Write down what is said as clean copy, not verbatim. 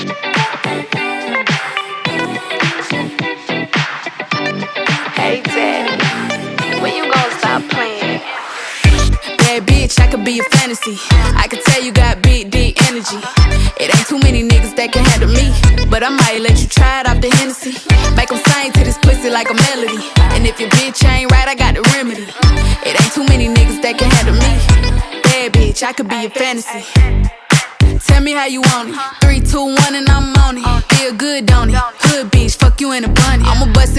Hey daddy, when you gonna stop playing? Bad bitch, I could be a fantasy. I could tell you got big, deep energy. It ain't too many niggas that can handle me, but I might let you try it off the Hennessy. Make them sing to this pussy like a melody. And if your bitch ain't right, I got the remedy. It ain't too many niggas that can handle me. Bad bitch, I could be a fantasy. Tell me how you want it. 3, 2, 1 and I'm on it. Feel good, don't it? Hood bitch, fuck you in a bunny. I'ma bust it